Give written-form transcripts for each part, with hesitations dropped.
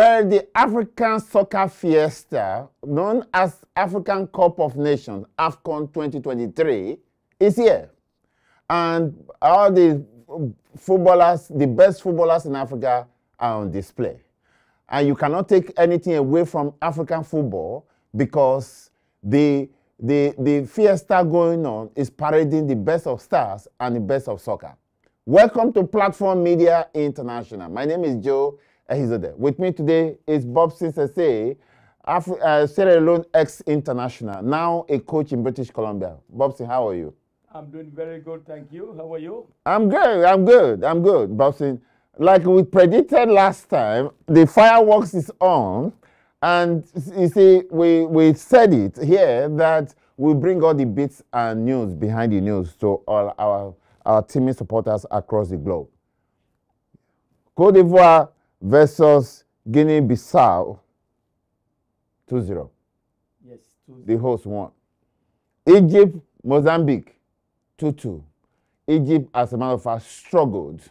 Well, the African Soccer Fiesta, known as African Cup of Nations, AFCON 2023, is here. And all the footballers, the best footballers in Africa are on display. And you cannot take anything away from African football because the fiesta going on is parading the best of stars and the best of soccer. Welcome to Platform Media International. My name is Joe Ehizode. With me today is Bobson Sesay, Sierra Leone ex-international, now a coach in British Columbia. Bobson, how are you? I'm doing very good, thank you. How are you? I'm good, Bobson. Like we predicted last time, the fireworks is on. And you see, we said it here that we bring all the bits and news behind the news to all our teaming supporters across the globe. Côte d'Ivoire versus Guinea-Bissau, 2-0. Yes, 2-0. The host won. Egypt, Mozambique, 2-2. Egypt, as a matter of fact, struggled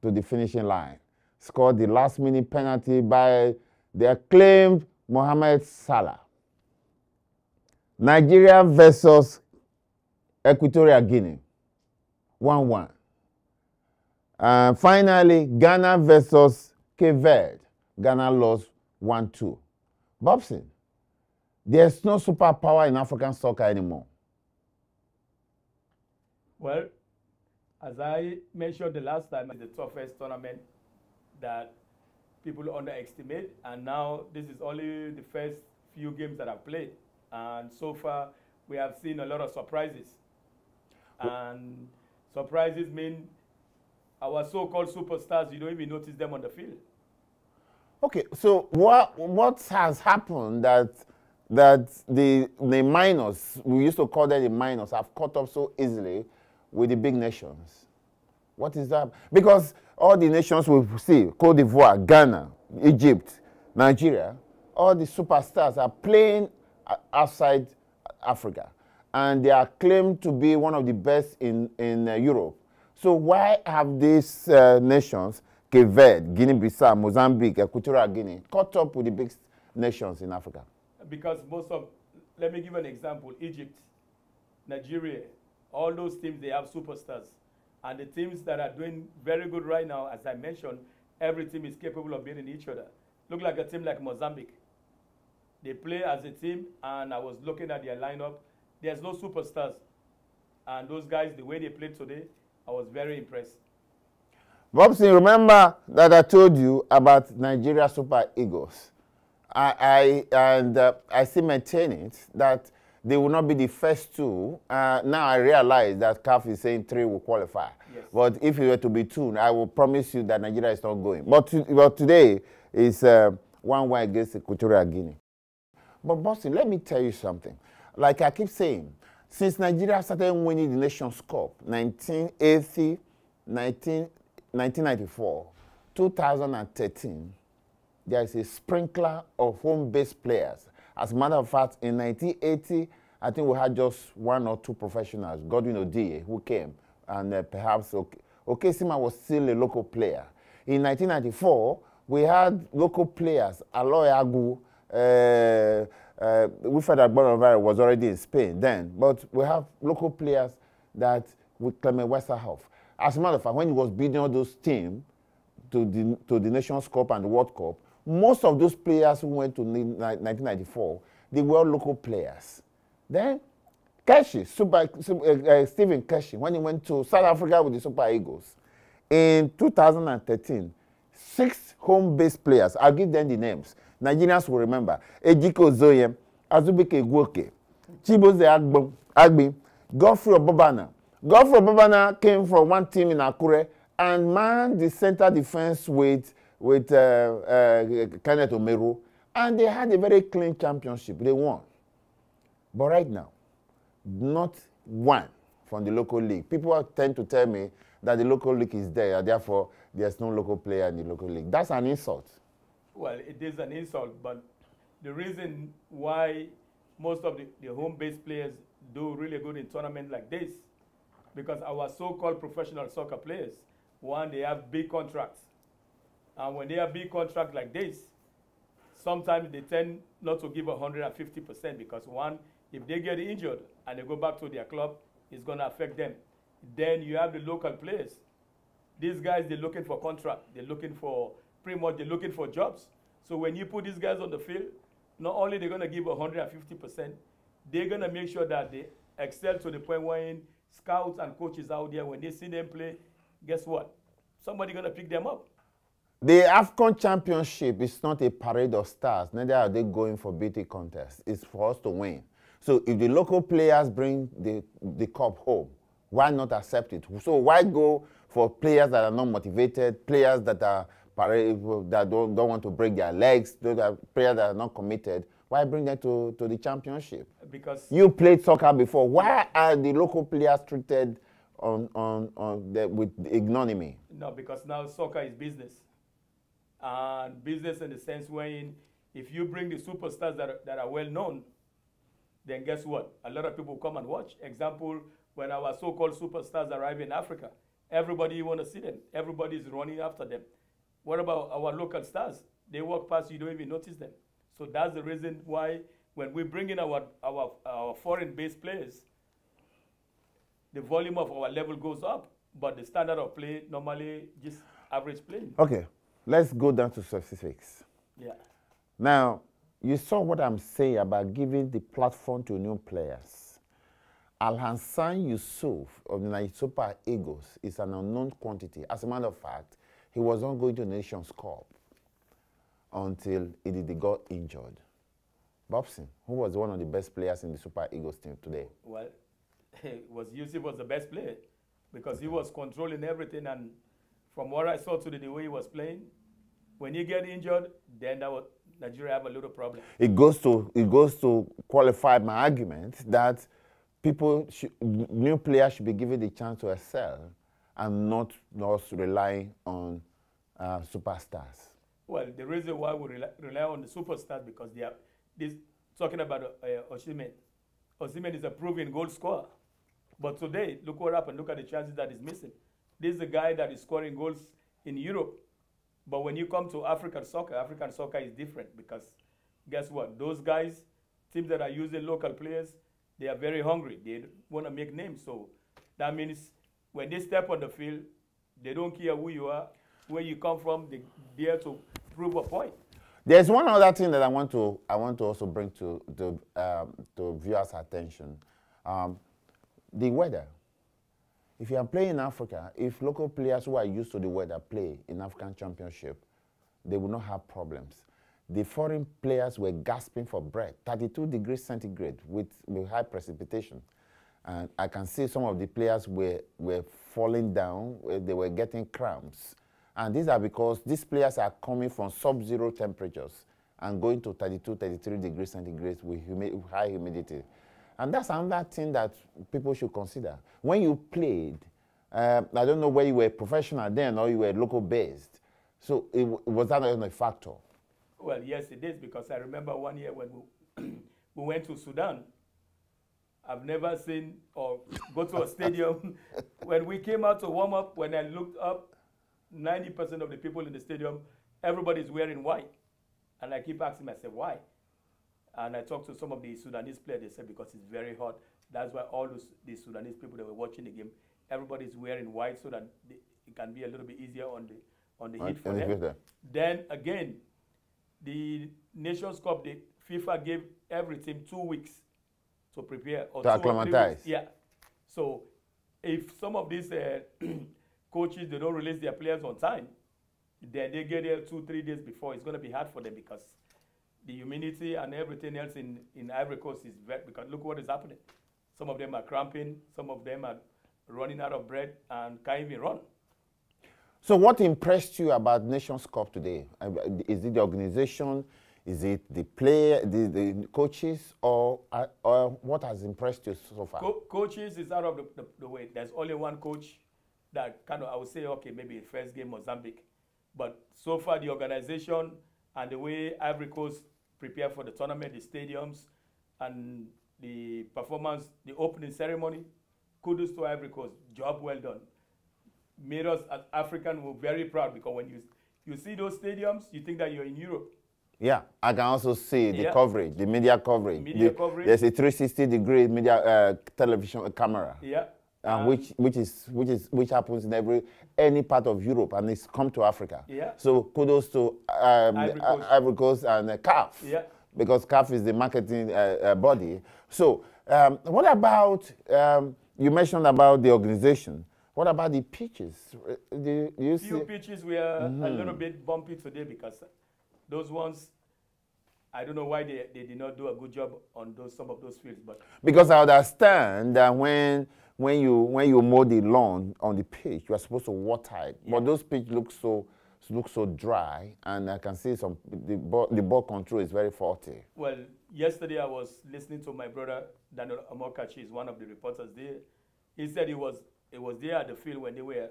to the finishing line. Scored the last-minute penalty by the acclaimed Mohamed Salah. Nigeria versus Equatorial Guinea, 1-1. And finally, Ghana versus Cape Verde. Ghana lost 1-2. Bobson, there's no superpower in African soccer anymore. Well, as I mentioned the last time, it's the toughest tournament that people underestimate, and now this is only the first few games that I've played, and so far we have seen a lot of surprises. And surprises mean our so-called superstars, you don't even notice them on the field. Okay, so what has happened that the minors, we used to call them the minors, have caught up so easily with the big nations? What is that? Because all the nations we see, Côte d'Ivoire, Ghana, Egypt, Nigeria, all the superstars are playing outside Africa. And they are claimed to be one of the best in Europe. So why have these nations, Cape Verde, Guinea-Bissau, Mozambique, Equatorial Guinea, caught up with the big nations in Africa? Because let me give an example, Egypt, Nigeria, all those teams, they have superstars. And the teams that are doing very good right now, as I mentioned, every team is capable of beating each other. Look like a team like Mozambique. They play as a team, and I was looking at their lineup. There's no superstars. And those guys, the way they played today, I was very impressed. Bobson, remember that I told you about Nigeria Super Eagles. I still maintain it, that they will not be the first two. Now I realize that CAF is saying 3 will qualify. Yes. But if it were to be 2, I will promise you that Nigeria is not going. But today is 1-1 against Equatorial Guinea. But Boston, let me tell you something. Like I keep saying, since Nigeria started winning the Nations Cup, 1980, 1994, 2013, there is a sprinkler of home-based players. As a matter of fact, in 1980, I think we had just 1 or 2 professionals, Godwin Odie, who came, and perhaps Okesima was still a local player. In 1994, we had local players, Aloy Agu, Wilfred Agbonovare was already in Spain then, but we have local players that with Clement Westerhoff. As a matter of fact, when he was building all those teams to the Nations Cup and the World Cup, most of those players who went to 1994, they were local players. Then Keshi, Stephen Keshi, when he went to South Africa with the Super Eagles, in 2013, 6 home-based players, I'll give them the names. Nigerians will remember. Ejiko Zoyem, Azubike Gwoke, Chiboze Agbi, Godfrey Obobana. Godfrey Obobana came from one team in Akure and manned the center defense with Kenneth Omeru. And they had a very clean championship. They won. But right now, not one from the local league. People tend to tell me that the local league is there, and therefore there's no local player in the local league. That's an insult. Well, it is an insult, but the reason why most of the home-based players do really good in tournaments like this, because our so-called professional soccer players, one, they have big contracts. And when they have big contracts like this, sometimes they tend not to give 150% because one, if they get injured and they go back to their club, it's going to affect them. Then you have the local players. These guys, they're looking for contract. They're looking for, pretty much, they're looking for jobs. So when you put these guys on the field, not only they're going to give 150%, they're going to make sure that they excel to the point where scouts and coaches out there, when they see them play, guess what? Somebody's going to pick them up. The AFCON Championship is not a parade of stars. Neither are they going for beauty contests. It's for us to win. So if the local players bring the cup home, why not accept it? So why go for players that are not motivated, players that are that don't want to break their legs, those are players that are not committed? Why bring them to the championship? Because you played soccer before. Why are the local players treated with ignominy? No, because now soccer is business. And business in the sense wherein if you bring the superstars that are well known, then guess what? A lot of people come and watch. Example, when our so-called superstars arrive in Africa, everybody want to see them. Everybody is running after them. What about our local stars? They walk past, you don't even notice them. So that's the reason why when we bring in our foreign-based players, the volume of our level goes up, but the standard of play normally just average playing. Okay, let's go down to specifics. Yeah. Now, you saw what I'm saying about giving the platform to new players. Alhassan Yusuf of the Nigeria Super Eagles is an unknown quantity. As a matter of fact, he was not going to the Nations Cup until he got injured. Bobson, who was one of the best players in the Super Eagles team today? Well, Yusuf was the best player because he was controlling everything, and from what I saw today, the way he was playing, when he get injured, then Nigeria have a little problem. It goes to qualify my argument that new players should be given the chance to excel and not relying on superstars. Well, the reason why we rely on the superstars because they are talking about Osimhen. Osimhen is a proven goal scorer. But today, look what happened. Look at the chances that he's missing. This is a guy that is scoring goals in Europe. But when you come to African soccer is different because guess what? Those guys, teams that are using local players, they are very hungry. They want to make names. So that means when they step on the field, they don't care who you are, where you come from. They're there to prove a point. There's one other thing that I want to also bring to viewers' attention. The weather. If you are playing in Africa, if local players who are used to the weather play in African Championship, they will not have problems. The foreign players were gasping for breath, 32 degrees centigrade with high precipitation. And I can see some of the players were falling down, they were getting cramps. And these are because these players are coming from sub-zero temperatures and going to 32, 33 degrees centigrade with high humidity. And that's another thing that people should consider. When you played, I don't know whether you were professional then or you were local based. So was that not a factor? Well, yes, it is, because I remember one year when we went to Sudan. I've never seen or go to a stadium. When we came out to warm up, when I looked up, 90% of the people in the stadium, everybody's wearing white. And I keep asking myself, why? And I talked to some of the Sudanese players. They said because it's very hot. That's why all the Sudanese people that were watching the game, everybody's wearing white so that it can be a little bit easier on the heat for them. Then again, the Nations Cup, the FIFA gave every team 2 weeks to prepare. Or to acclimatize. Yeah. So if some of these coaches, they don't release their players on time, then they get there 2-3 days before. It's going to be hard for them because the humidity and everything else in Ivory Coast is very, because look what is happening. Some of them are cramping, some of them are running out of breath and can't even run. So what impressed you about Nations Cup today? Is it the organization? Is it the player, the coaches, or what has impressed you so far? Coaches is out of the way. There's only one coach that kind of, I would say, okay, maybe first game Mozambique. But so far the organization and the way Ivory Coast prepare for the tournament, the stadiums, and the performance, the opening ceremony, kudos to Ivory Coast. Job well done. Made us as African, we're very proud because when you see those stadiums, you think that you're in Europe. Yeah, I can also see the Yeah. coverage, the media coverage. Media coverage. There's a 360-degree media television camera. Yeah. Which happens in any part of Europe, and it's come to Africa. Yeah. So kudos to Ivory Coast and CAF. Yeah. Because CAF is the marketing body. So what about, you mentioned about the organization. What about the pitches? Do you see? Few pitches were a little bit bumpy today because those ones, I don't know why they did not do a good job on some of those fields. But because I understand that when you mow the lawn on the pitch, you are supposed to water it. Yeah. But those pitch look so dry, and I can see the ball control is very faulty. Well, yesterday I was listening to my brother Daniel Amokachi, is one of the reporters there. He said it was there at the field when they were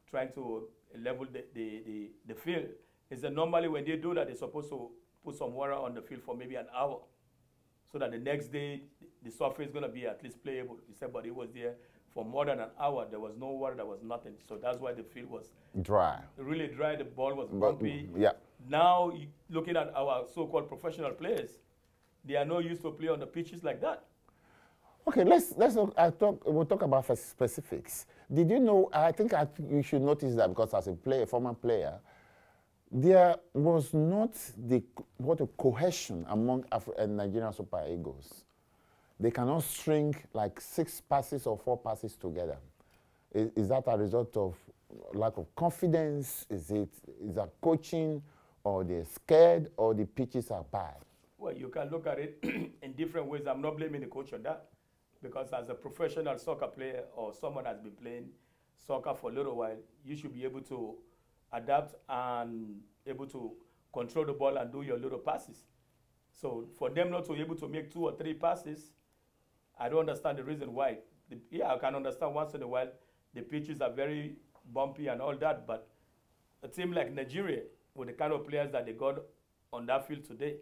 trying to level the field. He said normally when they do that, they're supposed to put some water on the field for maybe an hour, so that the next day the surface is going to be at least playable. He said, but it was there for more than an hour. There was no water, there was nothing. So that's why the field was dry. Really dry. The ball was bumpy. Yeah. Now, looking at our so-called professional players, they are not used to play on the pitches like that. Okay, we'll talk about specifics. Did you know, I think you should notice that because as a former player, there was not the cohesion among Nigerian Super Eagles. They cannot string like 6 passes or 4 passes together. Is that a result of lack of confidence? Is that coaching, or they're scared, or the pitches are bad? Well, you can look at it in different ways. I'm not blaming the coach on that, because as a professional soccer player or someone that's been playing soccer for a little while, you should be able to adapt and able to control the ball and do your little passes. So for them not to be able to make 2 or 3 passes, I don't understand the reason why. Yeah, I can understand once in a while the pitches are very bumpy and all that, but a team like Nigeria, with the kind of players that they got on that field today,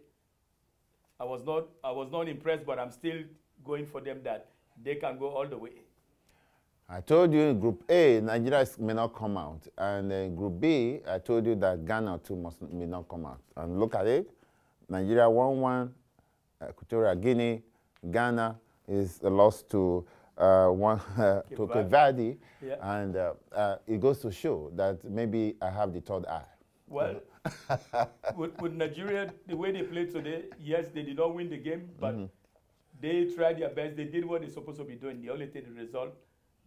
I was not impressed, but I'm still going for them that they can go all the way. I told you in Group A, Nigeria may not come out. And in Group B, I told you that Ghana too may not come out. And look at it. Nigeria 1-1, Equatorial Guinea, Ghana is a loss to Cape Verde. Yeah. And it goes to show that maybe I have the third eye. Well, with Nigeria, the way they played today, yes, they did not win the game, but they tried their best. They did what they're supposed to be doing. The only thing, the result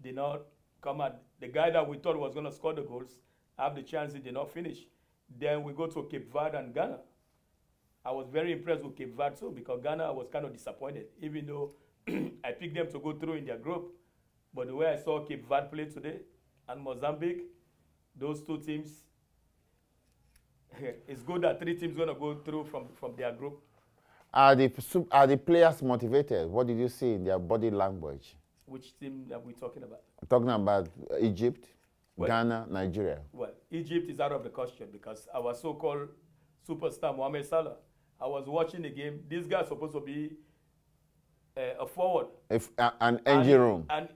did not come out. The guy that we thought was going to score the goals have the chance, he did not finish. Then we go to Cape Verde and Ghana. I was very impressed with Cape Verde too, because Ghana was kind of disappointed, even though I picked them to go through in their group. But the way I saw Cape Verde play today and Mozambique, those 2 teams, it's good that 3 teams going to go through from their group. Are the players motivated? What did you see in their body language? Which team are we talking about? I'm talking about Egypt, Ghana, Nigeria. Well, Egypt is out of the question because our so-called superstar, Mohamed Salah, I was watching the game. This guy's supposed to be a forward. An engine room. And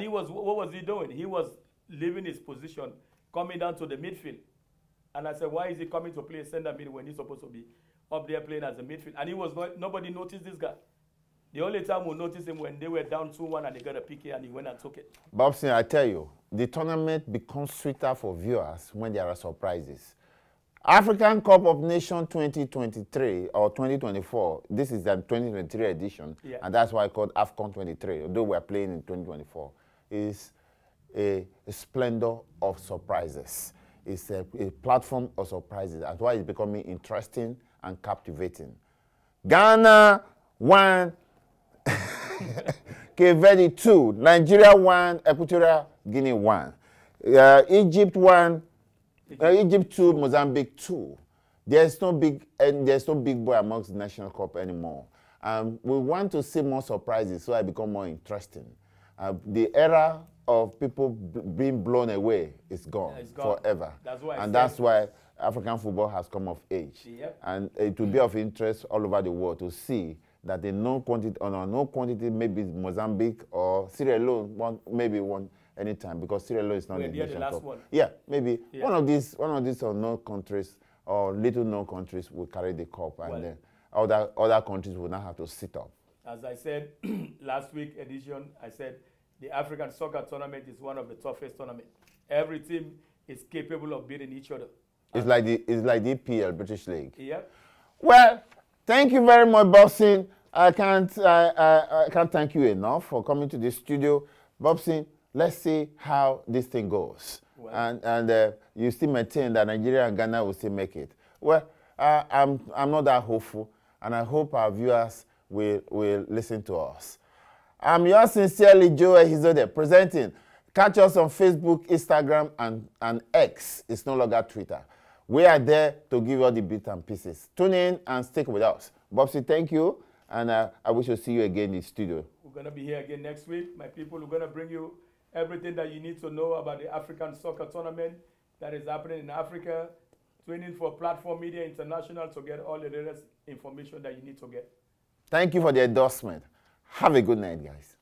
he was, what was he doing? He was leaving his position, coming down to the midfield. And I said, why is he coming to play center mid when he's supposed to be up there playing as a midfield? And nobody noticed this guy. The only time we noticed him when they were down 2-1 and they got a PK and he went and took it. Bobson, I tell you, the tournament becomes sweeter for viewers when there are surprises. African Cup of Nations 2023 or 2024, this is the 2023 edition, and that's why I called AFCON 23, although we're playing in 2024, is a splendor of surprises. It's a platform of surprises. That's why it's becoming interesting and captivating. Ghana 1, Cape Verde 2, Nigeria 1, Equatorial Guinea 1, Egypt 1, Egypt 2, Mozambique 2. There's no big boy amongst the National Cup anymore. We want to see more surprises, so it become more interesting. The era of people being blown away is gone, forever. That's why African football has come of age. Yep. And it will be of interest all over the world to see that the known quantity, maybe Mozambique or Sierra Leone, maybe one anytime, because Sierra Leone is not in the Nation Cup. Yeah, maybe one of these unknown countries or little-known countries will carry the cup, and then other countries will not have to sit up. As I said last week edition, I said the African Soccer Tournament is one of the toughest tournaments. Every team is capable of beating each other. It's like the EPL, British League. Yeah. Well, thank you very much, Bobson. I can't thank you enough for coming to the studio. Bobson, let's see how this thing goes. Well, and you still maintain that Nigeria and Ghana will still make it. Well, I'm not that hopeful, and I hope our viewers will listen to us. I'm yours sincerely, Joe Ehizode, presenting. Catch us on Facebook, Instagram, and X. It's no longer Twitter. We are there to give you all the bits and pieces. Tune in and stick with us. Bobsy, thank you, and I wish to see you again in the studio. We're going to be here again next week. My people, we're going to bring you everything that you need to know about the African Soccer Tournament that is happening in Africa. Tune in for Platform Media International to get all the latest information that you need to get. Thank you for the endorsement. Have a good night, guys.